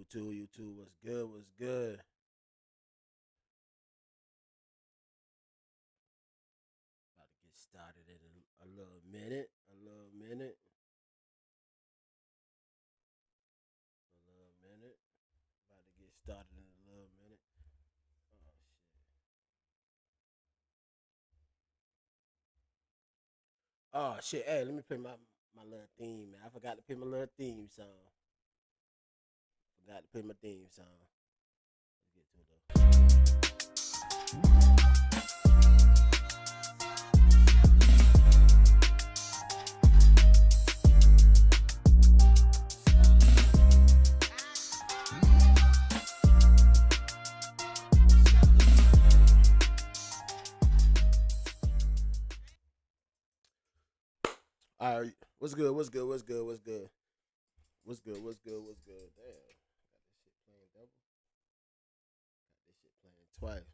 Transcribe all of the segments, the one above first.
what's good, what's good? About to get started in a little minute, a little minute. About to get started in a little minute. Oh shit. Oh shit. Hey, let me play my little theme, man. I forgot to play my little theme song. Forgot to play my theme song. Let's get to it though. All right. What's good? What's good? What's good? What's good? What's good? What's good? What's good? Damn. Got this shit playing double. Got this shit playing twice.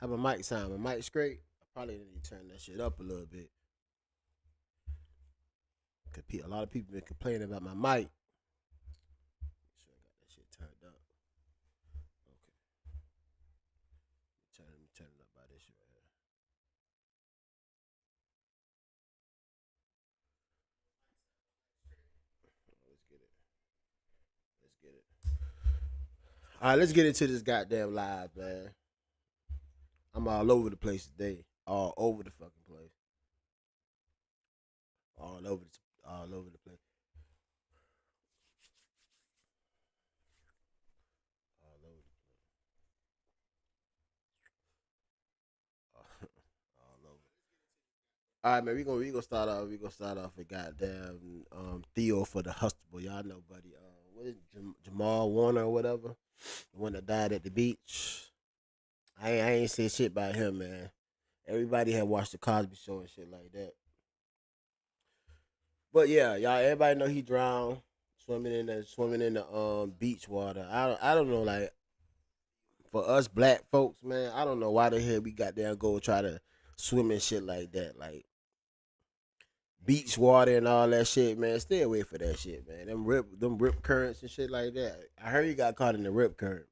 How my mic sound? My mic straight? I probably need to turn that shit up a little bit. A lot of people been complaining about my mic. Make sure I got that shit turned up. Okay. Let me turn it up by this shit right here. Let's get it. Let's get it. All right, let's get into this goddamn live, man. I'm all over the place today. All over the fucking place. All over the place. All over the all over. All right, man. We gonna start off. We gonna start off with goddamn Theo for the Hustable. Y'all know, buddy. What is it, Jamal Warner or whatever, the one that died at the beach. I ain't said shit about him, man. Everybody had watched the Cosby Show and shit like that. But yeah, y'all, everybody know he drowned swimming in the beach water. I don't know, like for us black folks, man. I don't know why the hell we got there go try to swim and shit like that, like beach water and all that shit, man. Stay away for that shit, man. Them rip currents and shit like that. I heard you got caught in the rip current.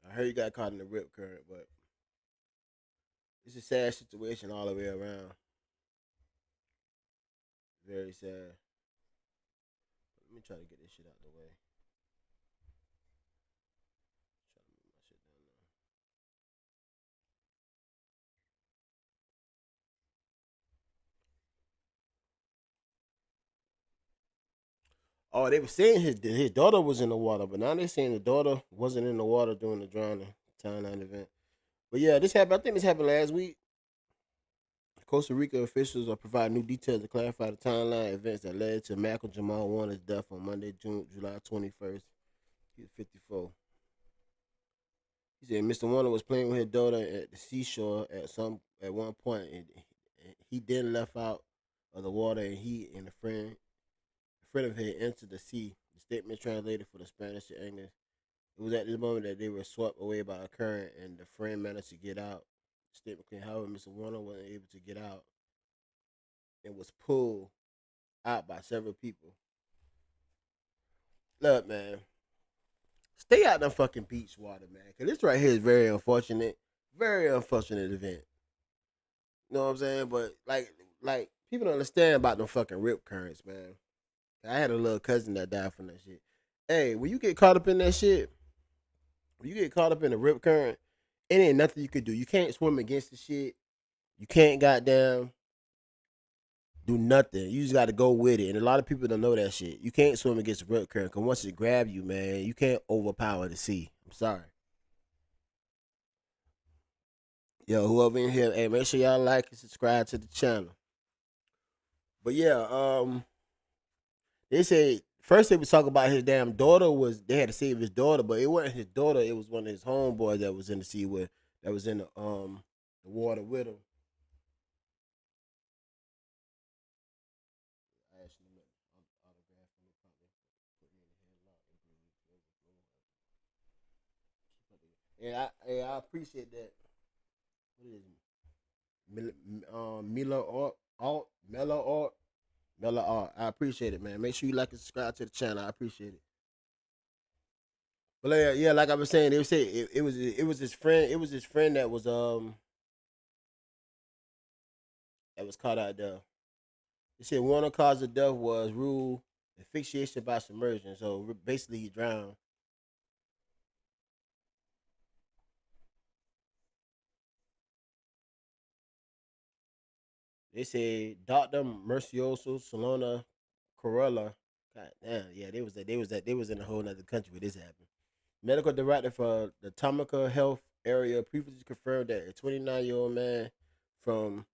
I heard you got caught in the rip current, but it's a sad situation all the way around. Very sad. Let me try to get this shit out the way. Try to move my shit down there. Oh, they were saying his daughter was in the water, but now they're saying the daughter wasn't in the water during the drowning timeline event. But yeah, this happened. I think this happened last week. Costa Rica officials are providing new details to clarify the timeline events that led to Malcolm Jamal Warner's death on Monday, July 21st. He was 54. He said Mr. Warner was playing with his daughter at the seashore at one point, and he then left out of the water, and he and a friend of his entered the sea. The statement translated for the Spanish to English. It was at this moment that they were swept away by a current, and the friend managed to get out. The statement claimed, however, Mr. Warner wasn't able to get out and was pulled out by several people. Look, man, stay out the fucking beach water, man, because this right here is very unfortunate event. You know what I'm saying? But like people don't understand about them fucking rip currents, man. I had a little cousin that died from that shit. Hey, when you get caught up in that shit, when you get caught up in a rip current, it ain't nothing you could do. You can't swim against the shit. You can't goddamn do nothing. You just got to go with it. And a lot of people don't know that shit. You can't swim against the rip current because once it grab you, man, you can't overpower the sea. I'm sorry. Yo, whoever in here, hey, make sure y'all like and subscribe to the channel. But yeah, they say first they was talking about his damn daughter was they had to save his daughter, but it wasn't his daughter. It was one of his homeboys that was in the sea with that was in the water with him. I actually met autograph from the put me in the headlock and I appreciate that. What is it? Mila Alt, Mellow Art, Mellow Art. I appreciate it, man. Make sure you like and subscribe to the channel. I appreciate it. But yeah, yeah, like I was saying, they would say it was his friend. It was his friend that was caught out there. They said one of the cause of death was rule asphyxiation by submersion. So basically, he drowned. They said Doctor Mercioso Solana Corolla. God damn, yeah, they was in a whole other country where this happened. Medical director for the Tomica Health area previously confirmed that a 29-year-old man from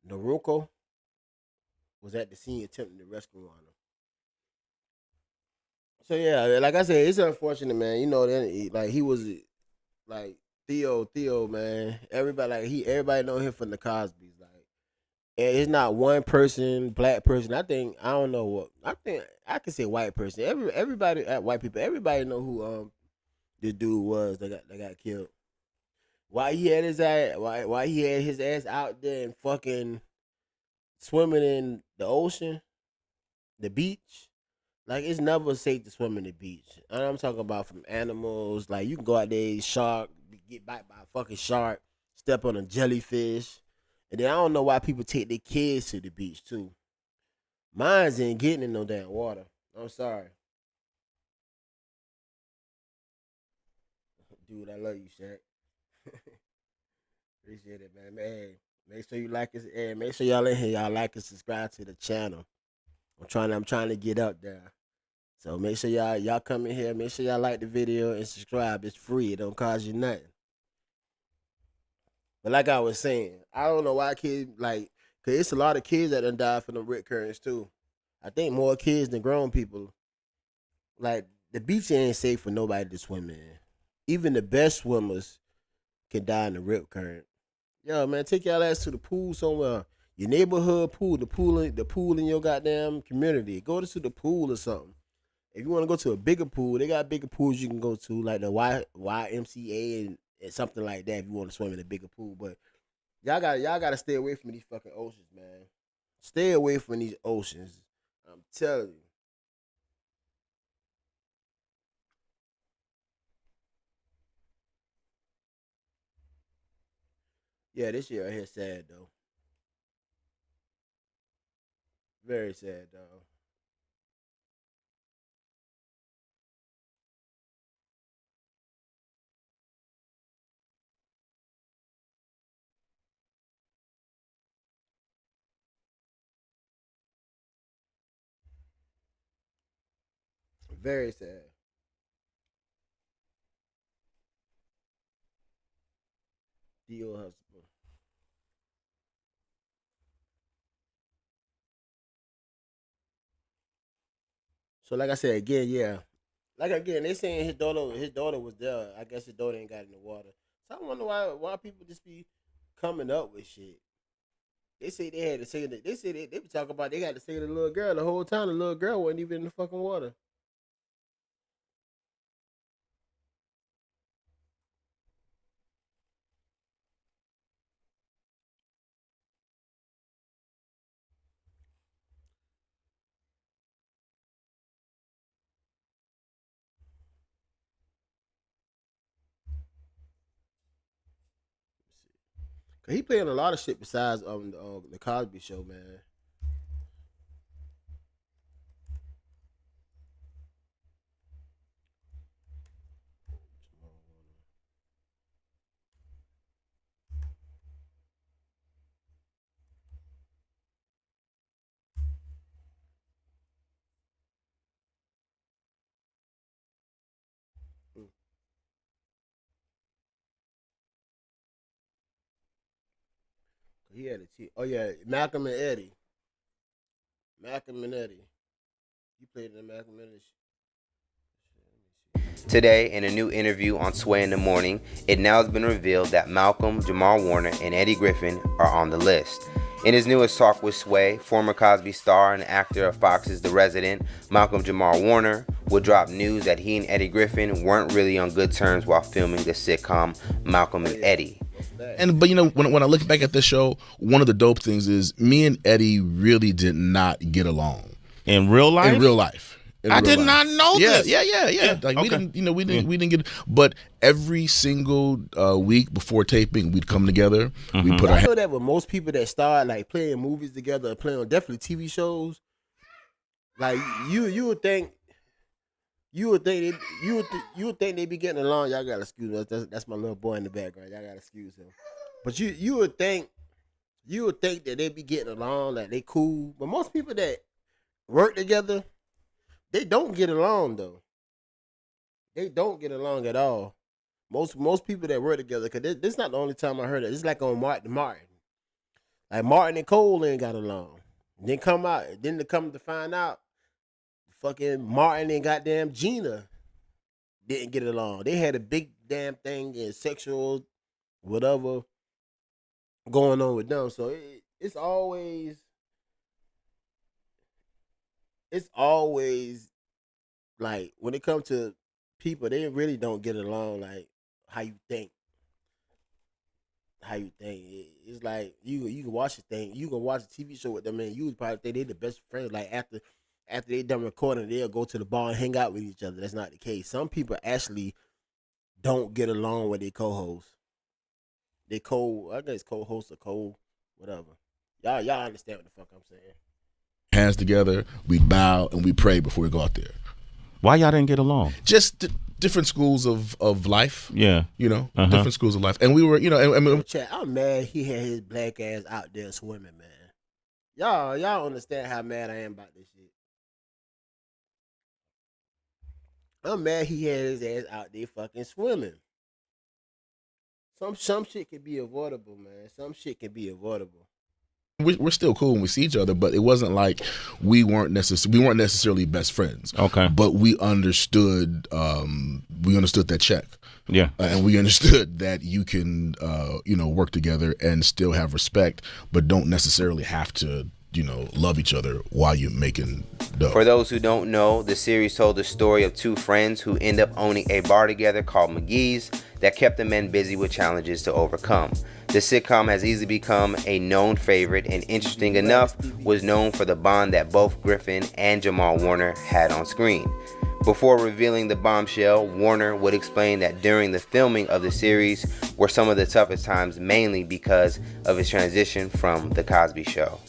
Noroko was at the scene attempting to rescue one. So yeah, like I said, it's unfortunate, man. You know, that like he was like Theo, man. Everybody know him from the Cosby's, like. And it's not one person, black person. I don't know what. I think I can say white person. Everybody, white people, everybody know who this dude was that got killed. Why he had his ass? Why he had his ass out there and fucking swimming in the ocean, the beach? Like it's never safe to swim in the beach. And I'm talking about from animals. Like you can go out there, shark, get bite by a fucking shark, step on a jellyfish, and then I don't know why people take their kids to the beach too. Mine's ain't getting in no damn water. I'm sorry, dude. I love you, Shaq. Appreciate it, man. Man, make sure you like us, and make sure y'all in here, y'all like and subscribe to the channel. I'm trying to get up there. So make sure y'all come in here. Make sure y'all like the video and subscribe. It's free. It don't cost you nothing. But like I was saying, I don't know why kids like, cause it's a lot of kids that done died from the rip currents too. I think more kids than grown people. Like the beach ain't safe for nobody to swim in. Even the best swimmers can die in the rip current. Yo, man, take y'all ass to the pool somewhere. Your neighborhood pool, the pool in your goddamn community. Go to the pool or something. If you want to go to a bigger pool, they got bigger pools you can go to, like the YMCA and something like that. If you want to swim in a bigger pool, but y'all gotta stay away from these fucking oceans, man. Stay away from these oceans. I'm telling you. Yeah, this year right here sad though. Very sad though. Very sad. Dio husband. So like I said again, yeah. Like again, they saying his daughter was there. I guess his daughter ain't got in the water. So I wonder why people just be coming up with shit. They say they had to say that. They say they be talking about they got to say the little girl the whole time. The little girl wasn't even in the fucking water. 'Cause he playing a lot of shit besides the Cosby Show, man. Mm. He had a T. Oh yeah, Malcolm and Eddie. Malcolm and Eddie. He played in the Malcolm and Eddie. Today, in a new interview on Sway in the Morning, it now has been revealed that Malcolm, Jamal Warner, and Eddie Griffin are on the list. In his newest talk with Sway, former Cosby star and actor of Fox's The Resident, Malcolm Jamal Warner, would drop news that he and Eddie Griffin weren't really on good terms while filming the sitcom Malcolm and Eddie. Facts. But when I look back at this show, one of the dope things is me and Eddie really did not get along In real life? in real life. I did not know Yeah, this. yeah. Like we okay. didn't, we didn't get. But every single week before taping, we'd come together. We put our I know that with most people that start like playing movies together, or playing on definitely TV shows, like you would think. You would think they be getting along. Y'all gotta excuse me. That's my little boy in the background. Y'all gotta excuse him. But you would think that they be getting along, like they cool. But most people that work together, they don't get along though. They don't get along at all. Most people that work together, cause this is not the only time I heard it. It's like on Martin. Like Martin and Cole ain't got along. Then they come to find out, fucking Martin and goddamn Gina didn't get along. They had a big damn thing in sexual whatever going on with them. So it's always like when it comes to people, they really don't get along like how you think. It's like you can watch a thing, you can watch a TV show with them, and you would probably think they the best friends. Like after they done recording, they'll go to the bar and hang out with each other. That's not the case. Some people actually don't get along with their co-hosts. I guess co-host or whatever. Y'all understand what the fuck I'm saying? hands together, we bow and we pray before we go out there. Why y'all didn't get along? Just different schools of life. Yeah. Different schools of life. And we were, Chat, I'm mad he had his black ass out there swimming, man. Y'all understand how mad I am about this shit. I'm mad he had his ass out there fucking swimming. Some shit can be avoidable, man. Some shit can be avoidable. we're still cool when we see each other, but it wasn't like we weren't necessarily best friends. Okay. But we understood that check. Yeah. And we understood that you can work together and still have respect, but don't necessarily have to love each other while you're making dough. For those who don't know, the series told the story of two friends who end up owning a bar together called McGee's that kept the men busy with challenges to overcome. The sitcom has easily become a known favorite, and interesting enough, was known for the bond that both Griffin and Jamal Warner had on screen. Before revealing the bombshell, Warner would explain that during the filming of the series were some of the toughest times, mainly because of his transition from The Cosby Show.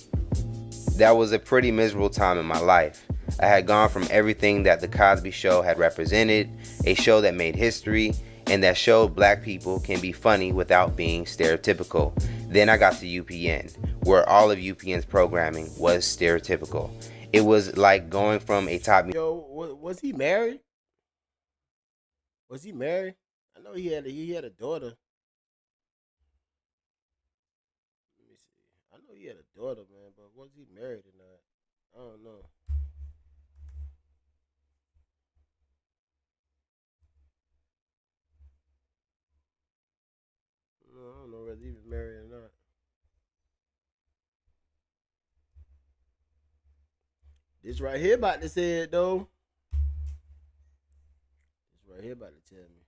That was a pretty miserable time in my life. I had gone from everything that The Cosby Show had represented, a show that made history, and that showed black people can be funny without being stereotypical. Then I got to UPN, where all of UPN's programming was stereotypical. It was like going from a top... Yo, was he married? Was he married? I know he had a daughter. Let me see. I know he had a daughter, man, but was he married or not? I don't know. No, I don't know whether he was married or not. This right here about to say it though. This right here about to tell me.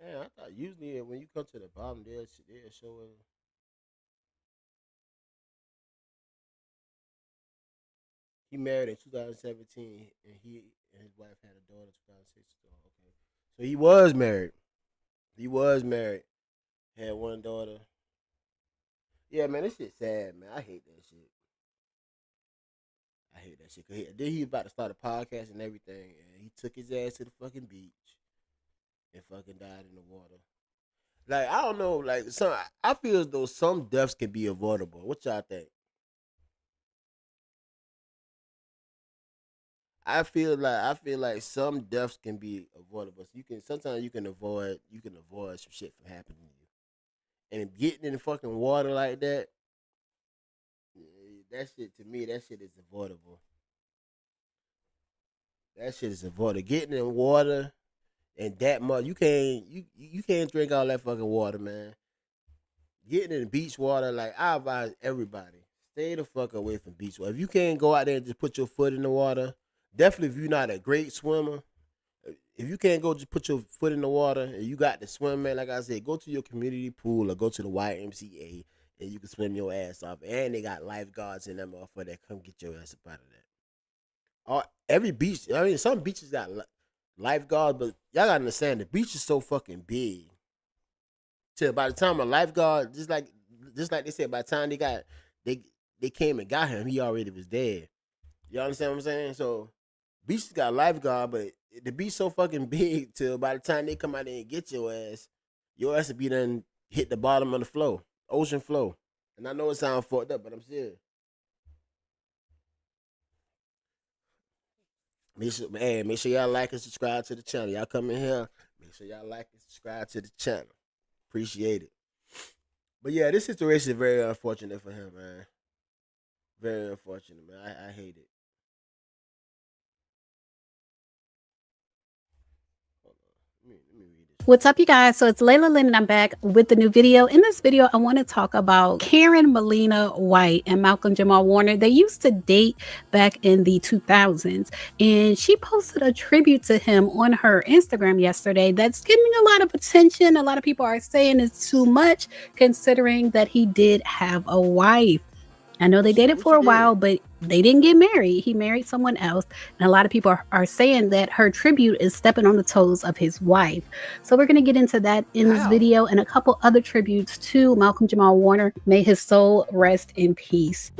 Man, I thought usually when you come to the bottom, they'll show it. He married in 2017, and he and his wife had a daughter in 2016. Okay, so he was married. He was married. Had one daughter. Yeah, man, this shit sad, man. I hate that shit. I hate that shit. Then he about to start a podcast and everything, and he took his ass to the fucking beach and fucking died in the water. Like I don't know, like I feel as though some deaths can be avoidable. What y'all think? I feel like some deaths can be avoidable. So sometimes you can avoid some shit from happening to you. And getting in the fucking water like that, that shit to me, that shit is avoidable. That shit is avoidable. Getting in water and that much, you can't drink all that fucking water, man. Getting in the beach water, like I advise everybody, Stay the fuck away from beach water. If you can't go out there and just put your foot in the water, definitely if you're not a great swimmer, if you can't go just put your foot in the water and you got to swim, man, like I said, go to your community pool or go to the YMCA and you can swim your ass off. And they got lifeguards in that motherfucker that come get your ass up out of that. Every beach, I mean, some beaches got lifeguards, but y'all gotta understand the beach is so fucking big. Till by the time a lifeguard, just like they said, by the time they came and got him, he already was dead. You understand what I'm saying? So beaches got lifeguard, but the beach so fucking big till by the time they come out there and get your ass will be done hit the bottom of the flow, ocean flow. And I know it sounds fucked up, but I'm serious. Make sure y'all like and subscribe to the channel. Y'all come in here, make sure y'all like and subscribe to the channel. Appreciate it. But yeah, this situation is very unfortunate for him, man. Very unfortunate, man. I hate it. Hold on. Let me read this. What's up, you guys? So it's Layla Lynn and I'm back with the new video. In this video, I want to talk about Karen Melina White and Malcolm-Jamal Warner. They used to date back in the 2000s, and she posted a tribute to him on her Instagram yesterday that's getting a lot of attention. A lot of people are saying it's too much considering that he did have a wife. I know they dated for a while, but they didn't get married. He married someone else. And a lot of people are saying that her tribute is stepping on the toes of his wife. So we're going to get into that in this video and a couple other tributes to Malcolm-Jamal Warner. May his soul rest in peace.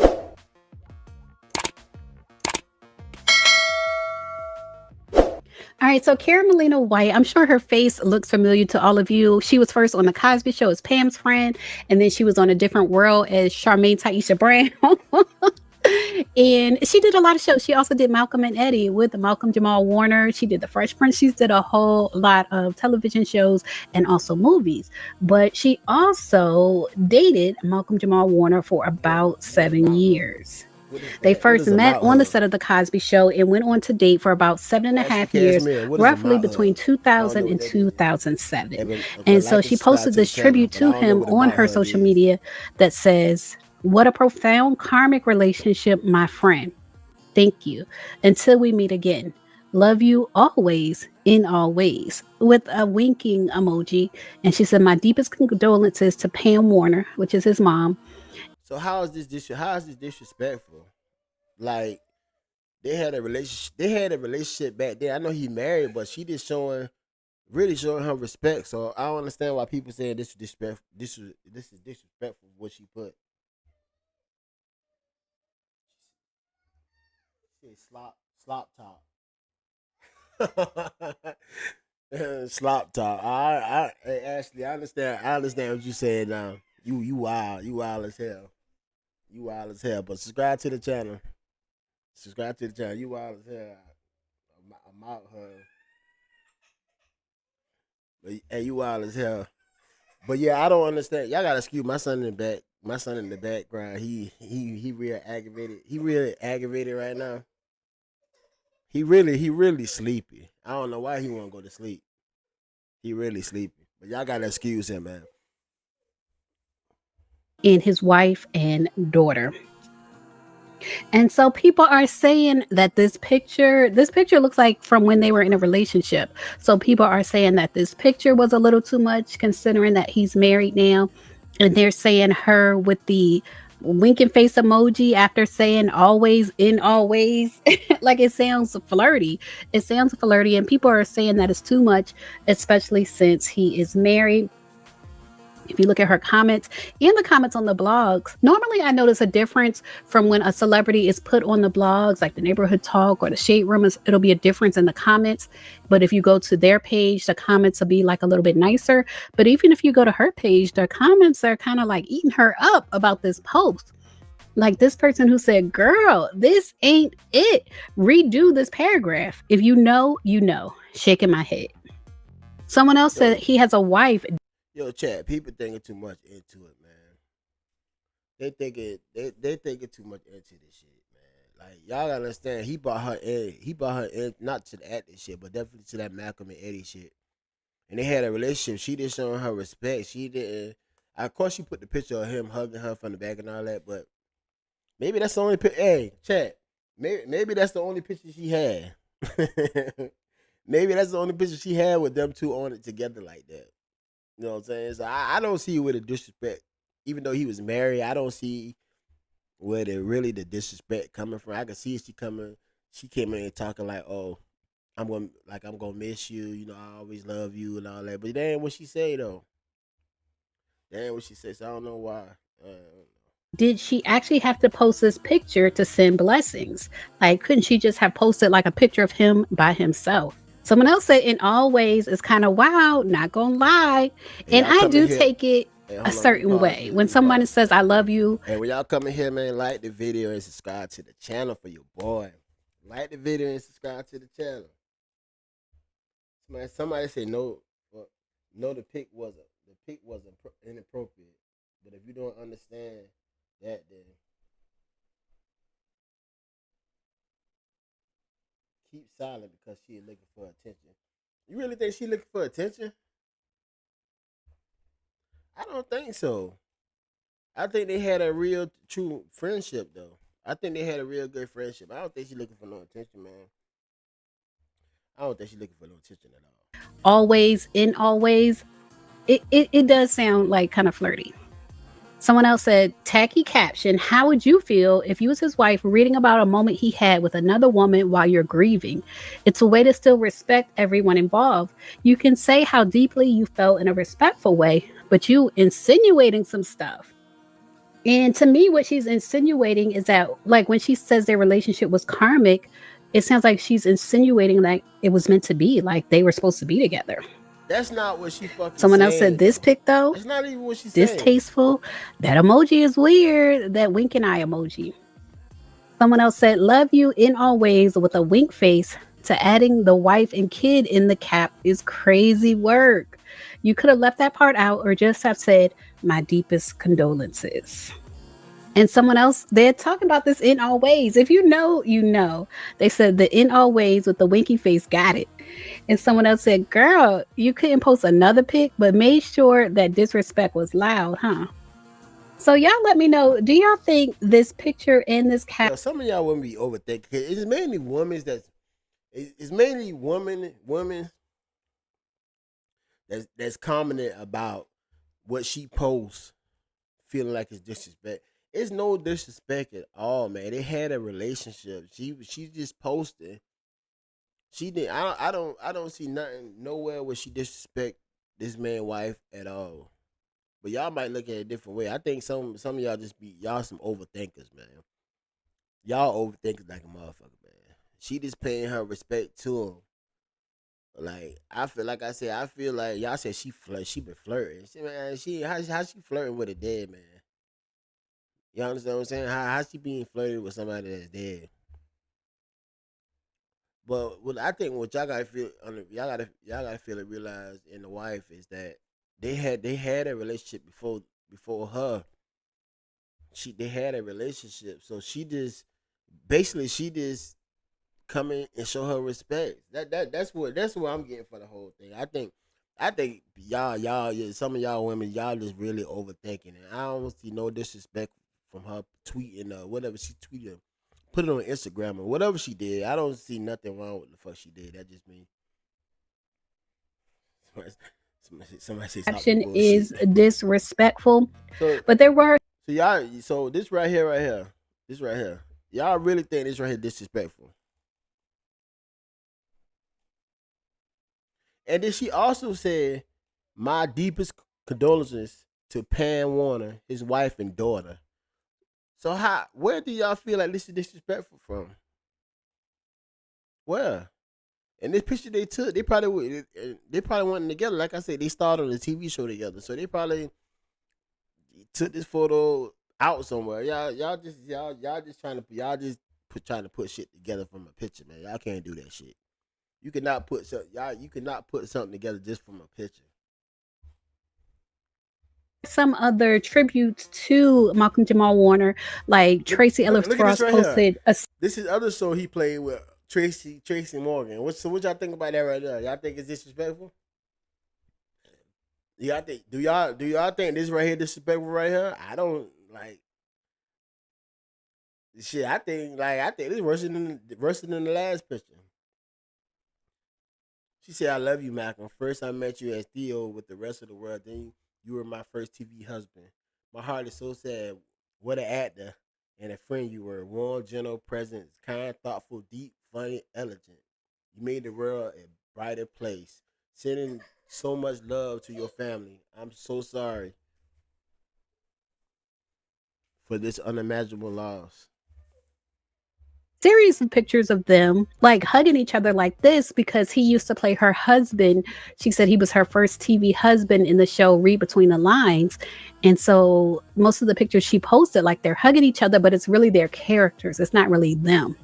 All right, so Karen Melina White, I'm sure her face looks familiar to all of you. She was first on The Cosby Show as Pam's friend, and then she was on A Different World as Charmaine Taisha Brown. And she did a lot of shows. She also did Malcolm and Eddie with Malcolm-Jamal Warner. She did The Fresh Prince. She's did a whole lot of television shows and also movies. But she also dated Malcolm-Jamal Warner for about 7 years. They first met on the set of The Cosby Show and went on to date for about 7.5 years, roughly between 2000 and 2007. And so she posted this tribute to him on her social media that says, "What a profound karmic relationship, my friend. Thank you. Until we meet again. Love you always, in all ways," with a winking emoji. And she said, "My deepest condolences to Pam Warner," which is his mom. So how is this disrespectful? Like they had a relationship back then. I know he married, but she just really showing her respect. So I don't understand why people saying this is disrespectful. This is disrespectful what she put. She said slop top. Slop top. Hey, Ashley, I understand what you said now. You wild as hell. You wild as hell. But subscribe to the channel. You wild as hell. I'm out her. But hey, you wild as hell. But yeah, I don't understand. Y'all gotta excuse my son in the back. My son in the background. He real aggravated. He really aggravated right now. He really sleepy. I don't know why he won't go to sleep. He really sleepy. But y'all gotta excuse him, man. And his wife and daughter. And so people are saying that this picture looks like from when they were in a relationship. So people are saying that this picture was a little too much considering that he's married now. And they're saying her with the winking face emoji after saying always in always. Like it sounds flirty. And people are saying that it's too much, especially since he is married. If you look at her comments and the comments on the blogs, normally I notice a difference from when a celebrity is put on the blogs, like the Neighborhood Talk or the Shade Room. It'll be a difference in the comments. But if you go to their page, the comments will be like a little bit nicer. But even if you go to her page, the comments are kind of like eating her up about this post. Like this person who said, "Girl, this ain't it. Redo this paragraph. If you know, you know." Shaking my head. Someone else said he has a wife. Yo, chat, people thinking too much into it, man. They think it too much into this shit, man. Like y'all gotta understand, he brought her in not to the acting shit, but definitely to that Malcolm and Eddie shit. And they had a relationship. She didn't show her respect. She didn't. Of course, she put the picture of him hugging her from the back and all that, but Maybe that's the only hey, chat. Maybe that's the only picture she had. Maybe that's the only picture she had with them two on it together like that. You know what I'm saying? So I don't see where the disrespect, even though he was married, I don't see where the disrespect coming from. I can see she coming. She came in and talking like, "Oh, I'm gonna miss you. You know, I always love you and all that." But that ain't what she say though. That ain't what she says. So I don't know why. Uh, Did she actually have to post this picture to send blessings? Like, couldn't she just have posted like a picture of him by himself? Someone else said, in all ways, it's kind of wild, not gonna lie. and And y'all I come in do here. take it Hey, a hold on. Let me certain pause way. this. When somebody says, I love you, Hey, when y'all come in here, man, like the video and subscribe to the channel for your boy. Like the video and subscribe to the channel. Somebody say no. No, the pic wasn't inappropriate. But if you don't understand that, then keep silent because she is looking for attention. You really think she looking for attention? I don't think so. I think they had a real, true friendship, though. I think they had a real good friendship. I don't think she looking for no attention, man. I don't think she looking for no attention at all. always, in always, it does sound like kind of flirty. Someone else said, tacky caption, how would you feel if you was his wife reading about a moment he had with another woman while you're grieving? It's a way to still respect everyone involved. You can say how deeply you felt in a respectful way, but you insinuating some stuff. And to me, what she's insinuating is that, like, when she says their relationship was karmic, it sounds like she's insinuating that it was meant to be, like they were supposed to be together. That's not what she fucking Someone else said, saying, this though. pic, though, That's not even what she saying. distasteful. That emoji is weird. That winking eye emoji. Someone else said, love you in all ways with a wink face to adding the wife and kid in the cap is crazy work. You could have left that part out or just have said, my deepest condolences. And someone else, they're talking about this in all ways. If you know, you know. They said the in all ways with the winky face got it. And someone else said, girl, you couldn't post another pic, but made sure that disrespect was loud, huh? So y'all let me know, do y'all think this picture and this Yo, some of y'all wouldn't be overthinking. It's mainly women it's mainly women that's commenting about what she posts, feeling like it's disrespect. It's no disrespect at all, man. They had a relationship. She just posted. She did. I don't see nothing nowhere where she disrespect this man's wife at all. But y'all might look at it a different way. I think some of y'all just be y'all some overthinkers, man. Y'all overthinkers like a motherfucker, man. She just paying her respect to him. Like I feel like I said, I feel like y'all said she been flirting. How she flirting with a dead man? You understand what I'm saying? How she being flirted with somebody that's dead? But what I think what y'all gotta feel y'all gotta feel and realize in the wife is that they had a relationship before her. They had a relationship, so she just come in and show her respect. That's what I'm getting for the whole thing. I think y'all yeah, some of y'all women y'all just really overthinking it. I don't see no disrespect from her tweeting whatever she tweeted, put it on Instagram or whatever she did. I don't see nothing wrong with the fuck she did. That just me. Somebody say stop the caption bullshit. is disrespectful, So but there were so this right here, y'all really think this right here disrespectful? And then she also said, "My deepest condolences to Pan Warner, his wife and daughter." So where do y'all feel like this is disrespectful from? Where? And this picture they took, they probably went together. Like I said, they started on a TV show together, so they probably took this photo out somewhere. Y'all just trying to put shit together from a picture, man. Y'all can't do that shit. You cannot put something together just from a picture. some other tributes to Malcolm Jamal Warner, like Tracy Ellis Look at this Ross right here. posted a This is other show he played with Tracy Morgan. What y'all think about that right there? Y'all think it's disrespectful? Do y'all think this right here disrespectful right here? I don't like. Shit, I think it's worse than the last picture. She said, "I love you, Malcolm. First, I met you as Theo with the rest of the world. Then you were my first TV husband. My heart is so sad. What an actor and a friend you were. Warm, gentle, present, kind, thoughtful, deep, funny, elegant. You made the world a brighter place. Sending so much love to your family. I'm so sorry for this unimaginable loss." Series of pictures of them like hugging each other like this because he used to play her husband. She said he was her first TV husband in the show Read Between the Lines. And so most of the pictures she posted, like they're hugging each other, but it's really their characters. It's not really them.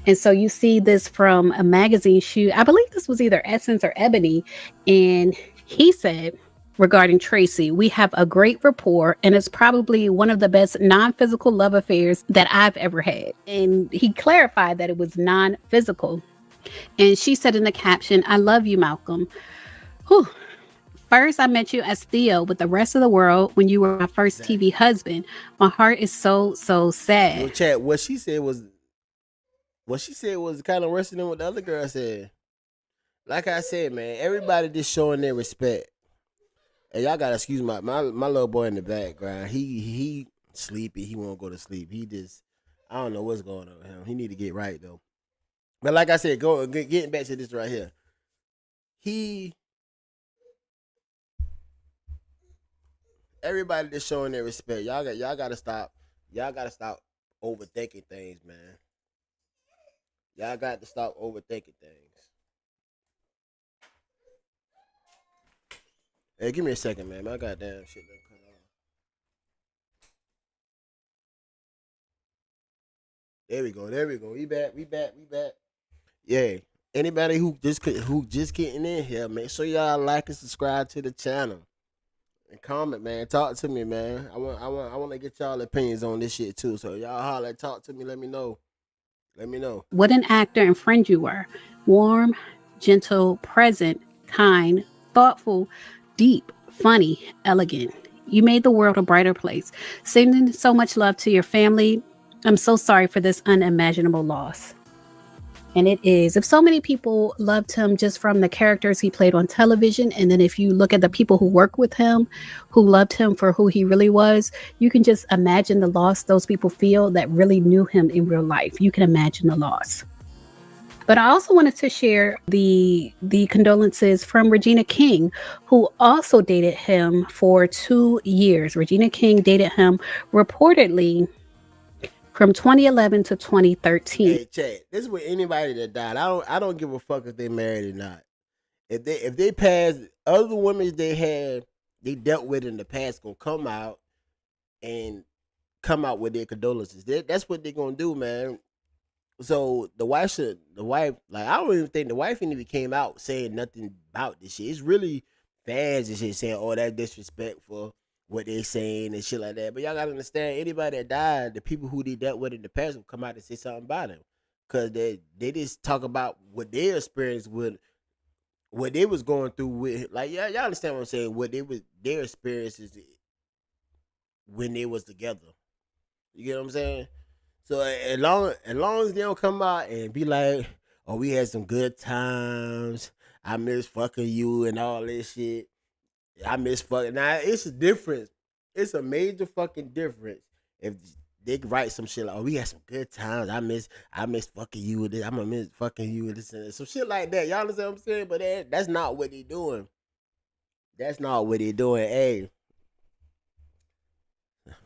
And so you see this from a magazine shoot. I believe this was either Essence or Ebony. And he said, regarding Tracy, we have a great rapport, and it's probably one of the best non-physical love affairs that I've ever had. And he clarified that it was non-physical. And she said in the caption, I love you, Malcolm. Whew. First, I met you as Theo with the rest of the world when you were my first TV husband. My heart is so sad. Yo, chat, what she said was kind of worse than what the other girl said. Like I said, man, everybody just showing their respect. And y'all gotta excuse my little boy in the background. He sleepy. He won't go to sleep. I don't know what's going on with him. He need to get right though. But like I said, getting back to this right here. Everybody just showing their respect. Y'all gotta stop. Y'all gotta stop overthinking things, man. Y'all got to stop overthinking things. Hey, give me a second, man. My goddamn shit done cut off. There we go. We back. Yeah. Anybody who just getting in here, make sure y'all like and subscribe to the channel. And comment, man. Talk to me, man. I want to get y'all opinions on this shit too. So y'all holler, talk to me, let me know. What an actor and friend you were. Warm, gentle, present, kind, thoughtful, deep, funny, elegant. You made the world a brighter place. Sending so much love to your family. I'm so sorry for this unimaginable loss. And it is. If so many people loved him just from the characters he played on television, and then if you look at the people who work with him, who loved him for who he really was, you can just imagine the loss those people feel that really knew him in real life. You can imagine the loss. But I also wanted to share the condolences from Regina King, who also dated him for 2 years. Regina King dated him reportedly from 2011 to 2013. Hey, chat. This is with anybody that died. I don't give a fuck if they married or not. If they passed, other women they dealt with in the past gonna come out with their condolences. That's what they're gonna do, man. So the wife, like, I don't even think the wife even came out saying nothing about this shit. It's really fans and shit saying, "Oh, that's disrespectful," what they saying and shit like that. But y'all gotta understand, anybody that died, the people who they dealt with in the past will come out and say something about them, cause they just talk about what their experience with, what they was going through with, like, y'all understand what I'm saying? What their experiences when they was together. You get what I'm saying? So as long as they don't come out and be like, "Oh, we had some good times. I miss fucking you and all this shit. I miss fucking." Now it's a difference. It's a major fucking difference if they write some shit like, "Oh, we had some good times. I miss fucking you with this. I'm gonna miss fucking you with this and some shit like that." Y'all understand what I'm saying? But that's not what they doing. That's not what they doing. Hey,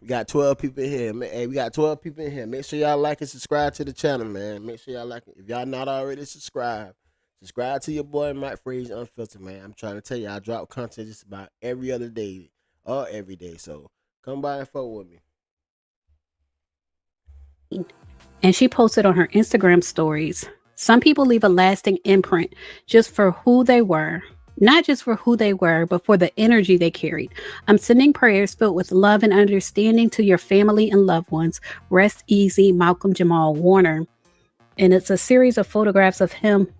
we got 12 people in here. Hey, we got 12 people in here. Make sure y'all like and subscribe to the channel, man. Make sure y'all like it. If y'all not already subscribed, subscribe to your boy Mike Frazier Unfiltered, man. I'm trying to tell you, I drop content just about every other day or every day. So come by and fuck with me. And she posted on her Instagram stories, "Some people leave a lasting imprint just for who they were. Not just for who they were, but for the energy they carried. I'm sending prayers filled with love and understanding to your family and loved ones. Rest easy, Malcolm-Jamal Warner." And it's a series of photographs of him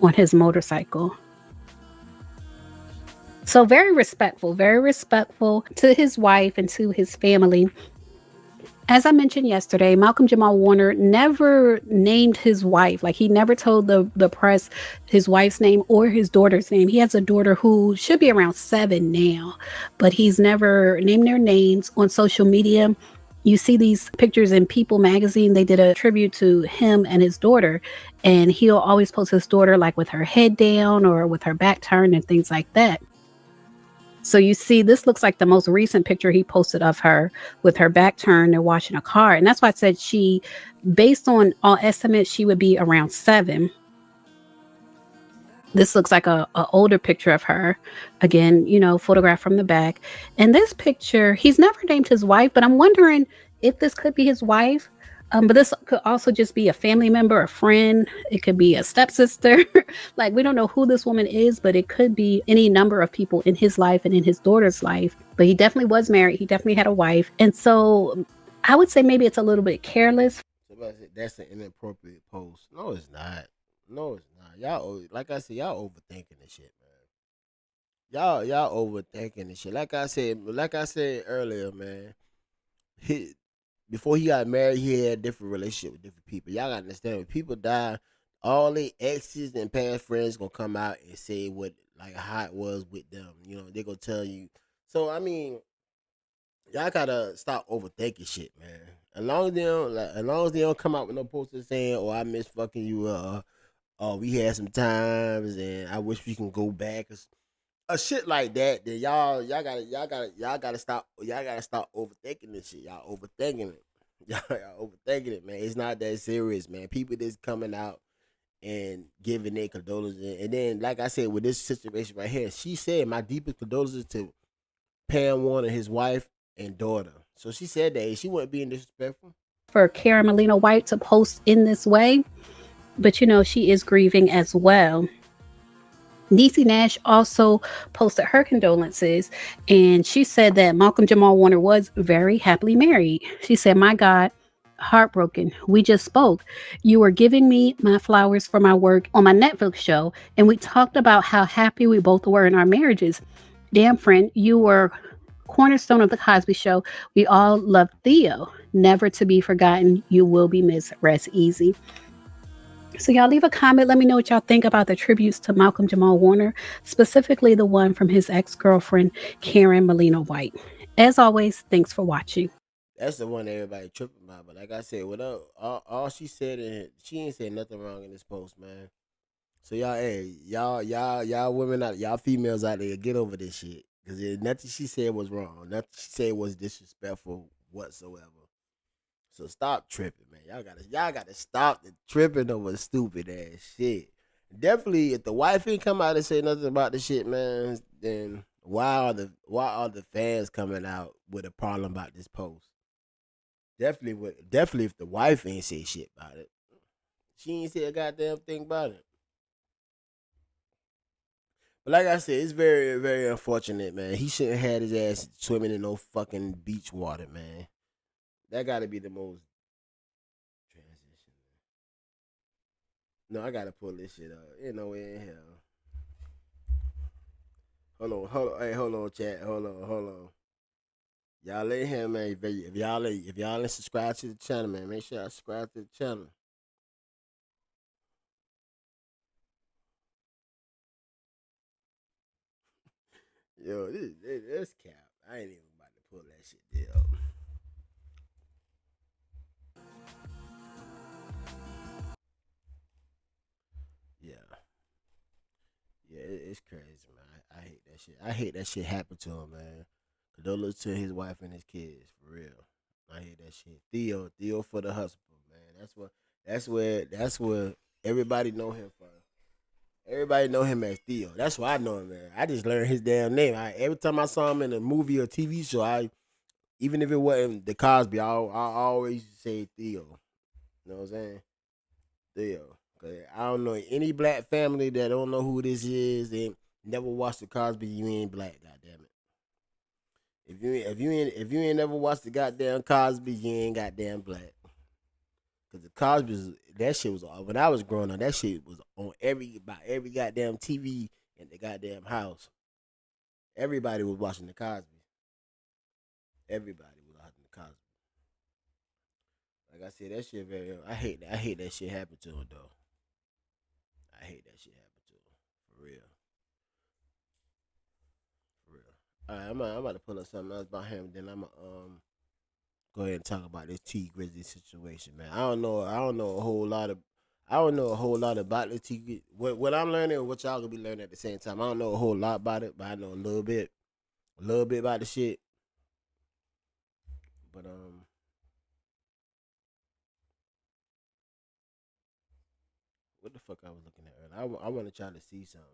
on his motorcycle. So very respectful to his wife and to his family. As I mentioned yesterday, Malcolm Jamal Warner never named his wife. Like, he never told the press his wife's name or his daughter's name. He has a daughter who should be around 7 now, but he's never named their names on social media. You see these pictures in People magazine. They did a tribute to him and his daughter, and he'll always post his daughter like with her head down or with her back turned and things like that. So you see, this looks like the most recent picture he posted of her with her back turned and washing a car. And that's why I said she, based on all estimates, she would be around 7. This looks like a older picture of her. Again, photographed from the back. And this picture, he's never named his wife, but I'm wondering if this could be his wife. But this could also just be a family member, a friend. It could be a stepsister. Like, we don't know who this woman is, but it could be any number of people in his life and in his daughter's life. But he definitely was married. He definitely had a wife. And so I would say maybe it's a little bit careless. That's an inappropriate post. No, it's not. No, it's not. Y'all, like I said, y'all overthinking this shit, man. Y'all overthinking this shit. Like I said earlier, man. Before he got married, he had a different relationship with different people. Y'all gotta understand, when people die, all their exes and past friends gonna come out and say what, like, how it was with them. They gonna tell you. So I mean, y'all gotta stop overthinking shit, man. As long as they don't come out with no posters saying, "Oh, I miss fucking you," "Oh, we had some times and I wish we can go back," a shit like that, then y'all gotta stop overthinking this shit. Y'all overthinking it. Y'all overthinking it, man. It's not that serious, man. People just coming out and giving their condolences. And then, like I said, with this situation right here, she said, "My deepest condolences to Pam Warner, his wife and daughter." So she said that she wasn't being disrespectful. For Karen Molina White to post in this way, but she is grieving as well. Niecy Nash also posted her condolences, and she said that Malcolm Jamal Warner was very happily married. She said, "My God, heartbroken. We just spoke. You were giving me my flowers for my work on my Netflix show, and we talked about how happy we both were in our marriages. Damn, friend, you were cornerstone of the Cosby Show. We all loved Theo. Never to be forgotten. You will be missed. Rest easy." So y'all leave a comment. Let me know what y'all think about the tributes to Malcolm Jamal Warner, specifically the one from his ex-girlfriend, Karen Molina White. As always, thanks for watching. That's the one everybody tripping about. But like I said, all she said, she ain't said nothing wrong in this post, man. So y'all, hey, y'all women out, y'all females out there, get over this shit. Cause nothing she said was wrong. Nothing she said was disrespectful whatsoever. So stop tripping, man. Y'all gotta stop the tripping over stupid ass shit. Definitely, if the wife ain't come out and say nothing about the shit, man, then why are the fans coming out with a problem about this post? Definitely, if the wife ain't say shit about it, she ain't say a goddamn thing about it. But like I said, it's very, very unfortunate, man. He shouldn't have had his ass swimming in no fucking beach water, man. That gotta be the most transition. No, I gotta pull this shit up. Ain't no way in hell. Hold on. Hey, hold on, chat. Hold on. Y'all in here, man. If y'all ain't subscribe to the channel, man, make sure y'all subscribe to the channel. Yo, this cap. I ain't even about to pull that shit deal. Yeah. Yeah, it's crazy, man. I hate that shit. I hate that shit happened to him, man. Condolences to his wife and his kids, for real. I hate that shit. Theo for the husband, man. That's where everybody know him from. Everybody know him as Theo. That's why I know him, man. I just learned his damn name. Every time I saw him in a movie or TV show, even if it wasn't the Cosby, I always say Theo. You know what I'm saying? Theo. 'Cause I don't know any black family that don't know who this is. They never watched the Cosby. You ain't black, goddamn it. If you ain't never watched the goddamn Cosby, you ain't goddamn black. Cause the Cosby's, that shit was, when I was growing up, that shit was on about every goddamn TV in the goddamn house. Everybody was watching the Cosby. Everybody was watching the Cosby. Like I said, that shit very. I hate that. I hate that shit happened to him though. I hate that shit happened to him for real. For real. All right, I'm about to pull up something else about him. Then I'm gonna go ahead and talk about this T Grizzly situation, man. I don't know a whole lot of. I don't know a whole lot about the T. What I'm learning, and what y'all gonna be learning at the same time. I don't know a whole lot about it, but I know a little bit about the shit. But what the fuck I was looking at earlier? I want to try to see something.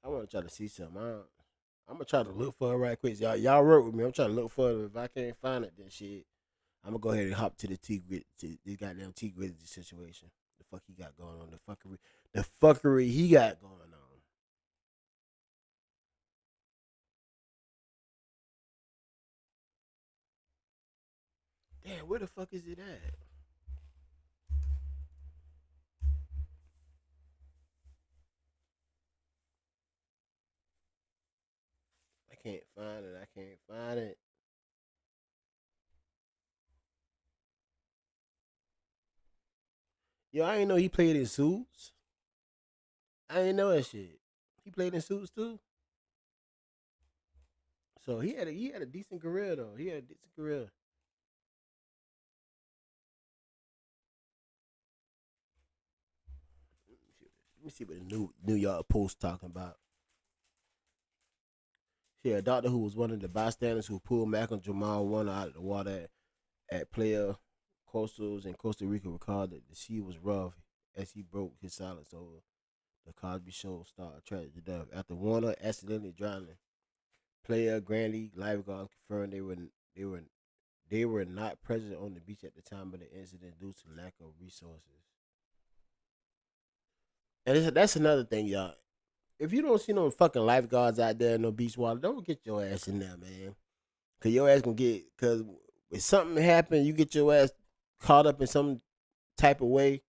I want to try to see something. I'm gonna try to look for it right quick. Y'all work with me. I'm trying to look for it. If I can't find it, then shit, I'm gonna go ahead and hop to the to this goddamn T Grizzly situation. The fuck he got going on? The fuckery he got going on. Damn, where the fuck is it at? I can't find it. I can't find it. Yo, I ain't know he played in Suits. I ain't know that shit. He played in Suits too. So he had a decent career though. He had a decent career. Let me see what the New York Post talking about. Yeah, a doctor who was one of the bystanders who pulled Malcolm-Jamal Warner out of the water at Playa Coastals in Costa Rica recalled that the sea was rough as he broke his silence over the Cosby Show star tragic death after Warner accidentally drowning. Player Grandy lifeguards confirmed they were they were not present on the beach at the time of the incident due to lack of resources. And that's another thing, y'all. If you don't see no fucking lifeguards out there in no beach water, don't get your ass in there, man. Cause your ass gonna get cause if something happen, you get your ass caught up in some type of way.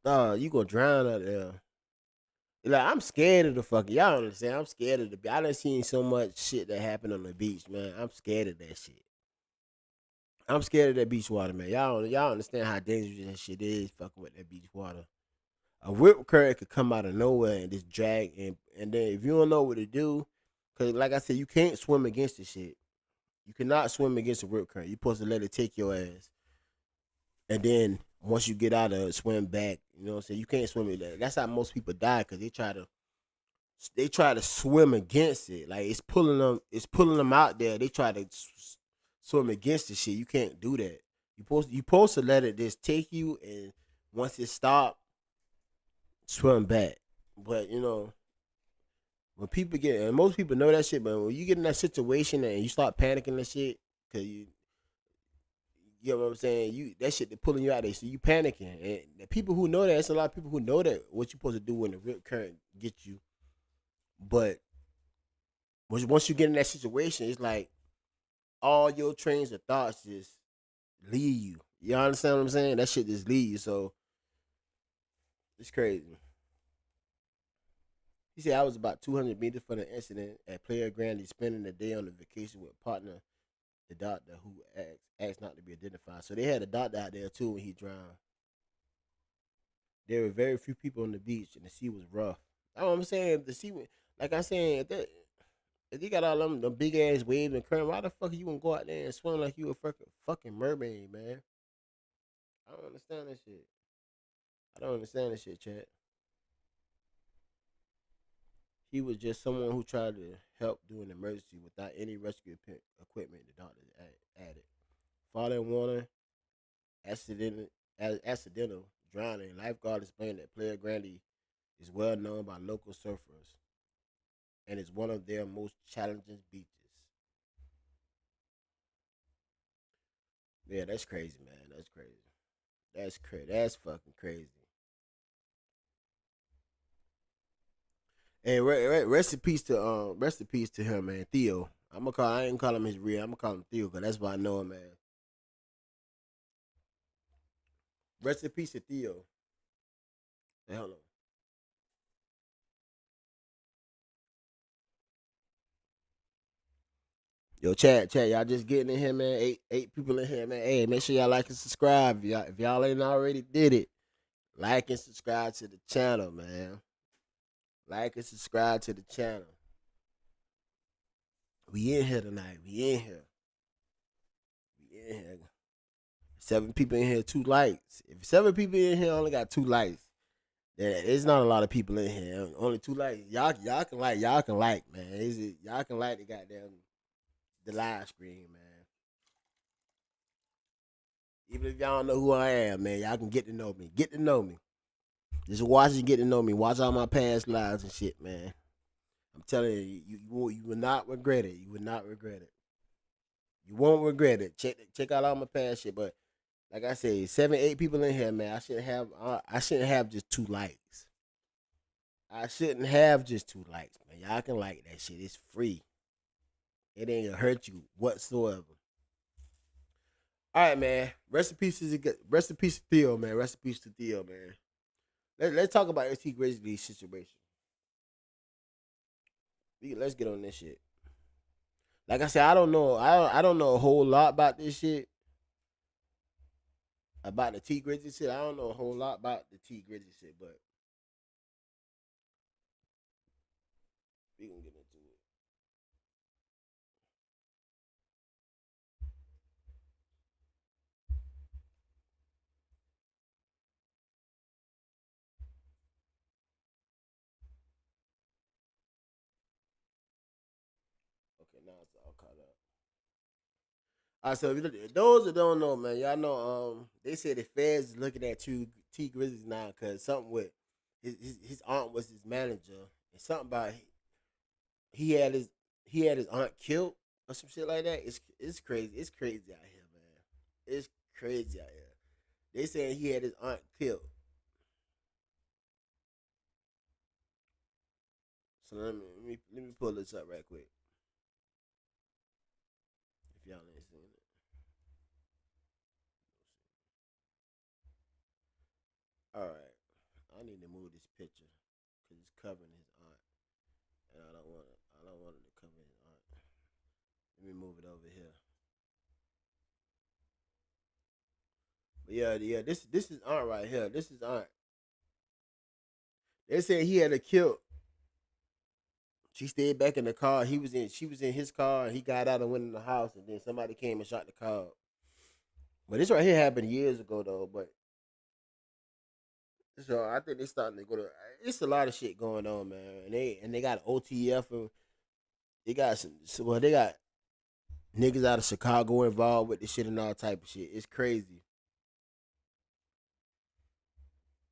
You gonna drown out there. Like I'm scared of the fucking. Y'all don't understand. I'm scared of the. I done seen so much shit that happened on the beach, man. I'm scared of that shit. I'm scared of that beach water, man. Y'all understand how dangerous that shit is, fucking with that beach water. A whip current could come out of nowhere and just drag and then if you don't know what to do, cause like I said, you can't swim against the shit. You cannot swim against a rip current. You're supposed to let it take your ass. And then once you get out of it, swim back. You know what I'm saying? You can't swim with that. That's how most people die because they try to swim against it. Like it's pulling them out there. They try to swim against the shit. You can't do that. You supposed to let it just take you and once it stop, swim back. But you know, when people get and most people know that shit, but when you get in that situation and you start panicking and shit, cause you know what I'm saying, you that shit they pulling you out there, so you panicking. And the people who know that, it's a lot of people who know that what you're supposed to do when the rip current gets you. But once you get in that situation, it's like all your trains of thoughts just leave you. You understand what I'm saying? That shit just leave you. So it's crazy. He said I was about 200 meters from the incident at Playa Grande, spending the day on a vacation with partner, the doctor who asked not to be identified. So they had a doctor out there too when he drowned. There were very few people on the beach, and the sea was rough. That's what I'm saying. The sea, like I'm saying, if you got all them big ass waves and current, why the fuck you gonna go out there and swim like you a fucking mermaid, man? I don't understand that shit. I don't understand that shit, Chad. He was just someone who tried to help during an emergency without any rescue equipment. The doctor added. Father Warner, accidental, accidental drowning. Lifeguard explained that Playa Grande is well known by local surfers and is one of their most challenging beaches. Yeah, that's crazy, man. That's crazy. That's crazy. That's fucking crazy. And rest in peace to him, man. Theo. I ain't call him his real. I'm gonna call him Theo because that's why I know him, man. Rest in peace to Theo. Hey, hold on. Yo, chat, y'all just getting in here, man. Eight people in here, man. Hey, make sure y'all like and subscribe. If y'all ain't already did it, like and subscribe to the channel, man. Like and subscribe to the channel. We in here tonight. We in here. 7 people in here, 2 likes. If 7 people in here only got 2 likes, then it's not a lot of people in here. Only 2 likes. Y'all can like, man. Y'all can like the goddamn the live screen, man. Even if y'all don't know who I am, man, y'all can get to know me. Get to know me. Just watch and get to know me. Watch all my past lives and shit, man. I'm telling you, you will not regret it. You will not regret it. You won't regret it. Check out all my past shit. But like I said, 7, 8 people in here, man. I shouldn't have just 2 likes. I shouldn't have just 2 likes, man. Y'all can like that shit. It's free. It ain't gonna hurt you whatsoever. All right, man. Rest in peace to Theo, man. Rest in peace to Theo, man. Let's talk about ST Grizzly situation. Let's get on this shit. Like I said, I don't know. I don't know a whole lot about this shit. About the T Grizzly shit. I don't know a whole lot about the T Grizzly shit, but we gonna get into it. Okay, now it's all caught up. All right, so those that don't know, man, y'all know. They said the feds is looking at T Grizzlies now because something with his aunt was his manager, and something about he had his aunt killed or some shit like that. It's crazy. It's crazy out here, man. It's crazy out here. They saying he had his aunt killed. So let me pull this up right quick. If y'all ain't seen it. All right. I need to move this picture because it's covering his aunt, and I don't want it. I don't want it to cover his aunt. Let me move it over here. But yeah. This is aunt right here. This is aunt. They said he had her killed. She stayed back in the car. She was in his car, and he got out and went in the house, and then somebody came and shot the car. But this right here happened years ago though. But so I think they starting to go to. It's a lot of shit going on, man. And they got OTF and they got they got niggas out of Chicago involved with this shit and all type of shit. It's crazy.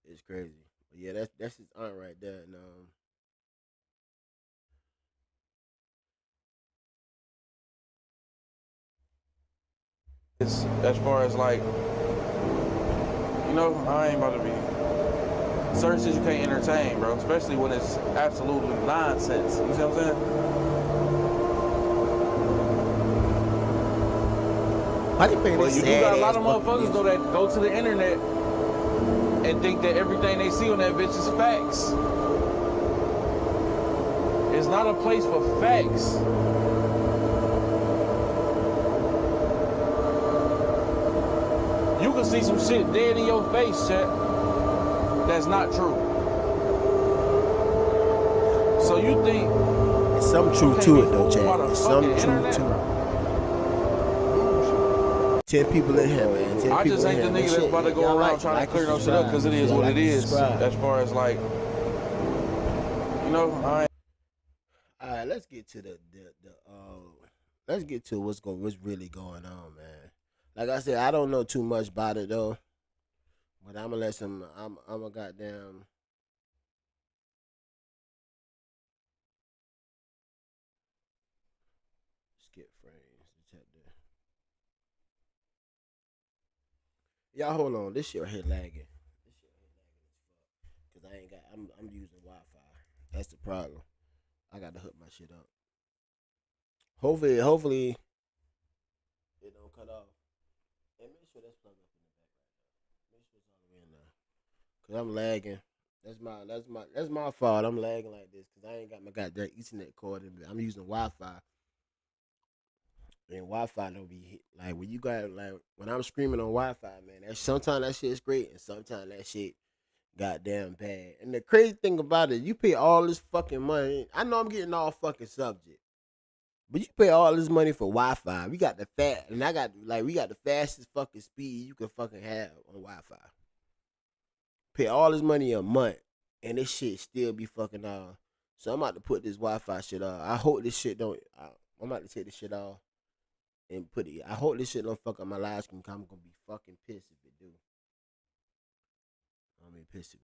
It's crazy. But yeah, that's his aunt right there. And as far as like, I ain't about to be certain shit you can't entertain, bro. Especially when it's absolutely nonsense. You see what I'm saying? why they playing But this you do sad got a lot ass of fucking motherfuckers music? though that go to the internet and think that everything they see on that bitch is facts. It's not a place for facts. You can see some shit dead in your face, chat. That's not true. So you think There's some truth to it though, Chad. There's some truth to it. 10 people in here, man. 10 I people just in ain't the here. nigga that's about to go around trying to clear no shit up because it is what it is. As far as like, I ain't. All right, let's get to let's get to what's really going on, man. Like I said, I don't know too much about it though, but I'm gonna let some. I'm a goddamn. Skip frames. Y'all hold on. This shit right here lagging. Cause I ain't got. I'm using Wi-Fi. That's the problem. I got to hook my shit up. Hopefully it don't cut off. And make sure that's plugged up in the back right now. Make sure it's all the way in there. Cause I'm lagging. That's my fault. I'm lagging like this because I ain't got my goddamn Ethernet cord in there. I'm using Wi-Fi. And Wi-Fi don't be like when you got like when I'm screaming on Wi-Fi, man. That sometimes that shit is great, and sometimes that shit goddamn bad. And the crazy thing about it, you pay all this fucking money. I know I'm getting all fucking subject, but you pay all this money for Wi-Fi. We got the and I got like we got the fastest fucking speed you can fucking have on Wi-Fi. Pay all this money a month, and this shit still be fucking off. So I'm about to put this Wi-Fi shit off. I hope this shit don't. I'm about to take this shit off and put it. I hope this shit don't fuck up my live stream. I'm gonna be fucking pissed if it do. I'm gonna be pissed if